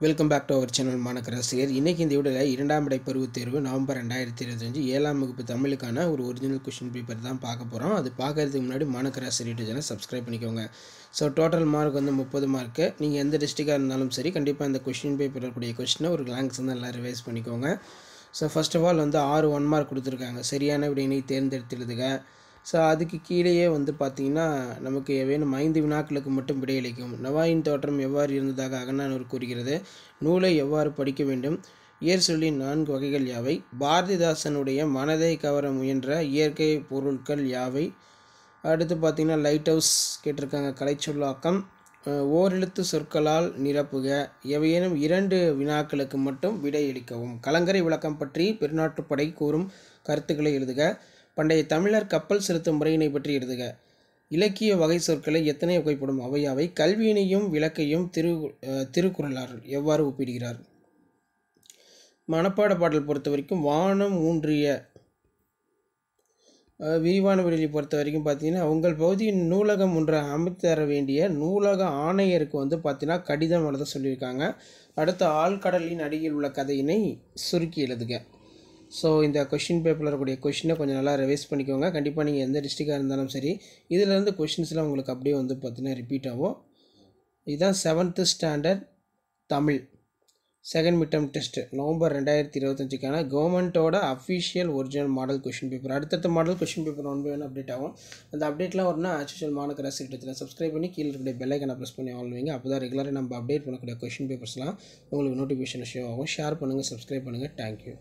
Welcome back to our channel மாணக்கராசிரியர். இன்றைக்கி இந்த வீடியோவில் 2ஆம் இடை பருவத் தேர்வு நவம்பர் 2025 7ஆம் வகுப்பு தமிழுக்கான ஒரு ஒரிஜினல் கொஷின் பேப்பர் தான் பார்க்க போகிறோம். அது பார்க்கறதுக்கு முன்னாடி மாணக்கராசிரியர் சேனல் சப்ஸ்கிரைப் பண்ணிக்கோங்க. ஸோ டோட்டல் மார்க் வந்து 30 மார்க்கு. நீங்கள் எந்த டிஸ்ட்ரிக்டாக இருந்தாலும் சரி, கண்டிப்பாக இந்த கொஷின் பேப்பரில் கூடிய கொஷினை ஒரு கிளான்ஸ் வந்து எல்லாம் ரிவைஸ் பண்ணிக்கோங்க. ஸோ ஃபர்ஸ்ட் ஆஃப் ஆல் வந்து 6 1 மார்க் கொடுத்துருக்காங்க. சரியான விடையினை தேர்ந்தெடுத்துடுதுக. ஸோ அதுக்கு கீழேயே வந்து பார்த்திங்கன்னா நமக்கு வேணும் 5 வினாக்களுக்கு மட்டும் விடையளிக்கும். நவாயின் தோற்றம் எவ்வாறு இருந்ததாக அகநானூறு கூறுகிறது? நூலை எவ்வாறு படிக்க வேண்டும்? இயற் சொல்லின் 4 வகைகள் யாவை? பாரதிதாசனுடைய மனதை கவர முயன்ற இயற்கை பொருட்கள் யாவை? அடுத்து பார்த்திங்கன்னா லைட் ஹவுஸ் கேட்டிருக்காங்க. கலைச்சொல்லாக்கம். ஓரெழுத்து சொற்களால் நிரப்புக. எவையேனும் 2 வினாக்களுக்கு மட்டும் விடையளிக்கவும். கலங்கரை விளக்கம் பற்றி பெருநாட்டுப்படை கூறும் கருத்துக்களை எழுதுக. பண்டைய தமிழர் கப்பல் செலுத்தும் முறையினை பற்றி எழுதுக. இலக்கிய வகை சொற்களை எத்தனை வகைப்படும்? அவையாவை. கல்வியினையும் விளக்கையும் திருக்குறளார் எவ்வாறு ஒப்பிடுகிறார்? மனப்பாட பாடல் பொறுத்த வரைக்கும் வானம் ஊன்றிய விரிவான விடையை பொறுத்த வரைக்கும் பார்த்தீங்கன்னா, உங்கள் பகுதியின் நூலகம் ஒன்றை அமைத்து தர வேண்டிய நூலக ஆணையருக்கு வந்து பார்த்தீங்கன்னா கடிதம் எழுத சொல்லியிருக்காங்க. அடுத்த ஆழ்கடலின் அடியில் உள்ள கதையினை சுருக்கி எழுதுக. ஸோ இந்த கொஷின் பேப்பரில் இருக்கக்கூடிய கொஷினை கொஞ்சம் நல்லா ரிவைஸ் பண்ணிக்கோங்க. கண்டிப்பாக நீங்கள் எந்த டிஸ்ட்ரிக்டாக இருந்தாலும் சரி, இதிலேருந்து கொஷின்ஸ்லாம் உங்களுக்கு அப்படியே வந்து பார்த்தீங்கன்னா ரிப்பீட் ஆகும். இதுதான் 7th standard Tamil second midterm test November 2025க்கான கவர்மெண்ட்டோட official original model question paper. அடுத்தடுத்த model question paper one by one update ஆகும். அந்த அப்டேட்லாம் வரணும்னா ஆக்சுவல் மாணக்கராசிரியர் சப்ஸ்கிரைப் பண்ணி கீழே இருக்கக்கூடிய பெல் ஐக்கனை ப்ரெஸ் பண்ணி ஆள்வீங்க. அப்போ தான் ரெகுலராக நம்ம அப்டேட் பண்ணக்கூடிய கொஷின் பேப்பர்ஸ்லாம் உங்களுக்கு நோட்டிஃபிகேஷன் ஷோ ஆகும். ஷேர் பண்ணுங்கள், சப்ஸ்கிரைப் பண்ணுங்கள். தேங்க்யூ.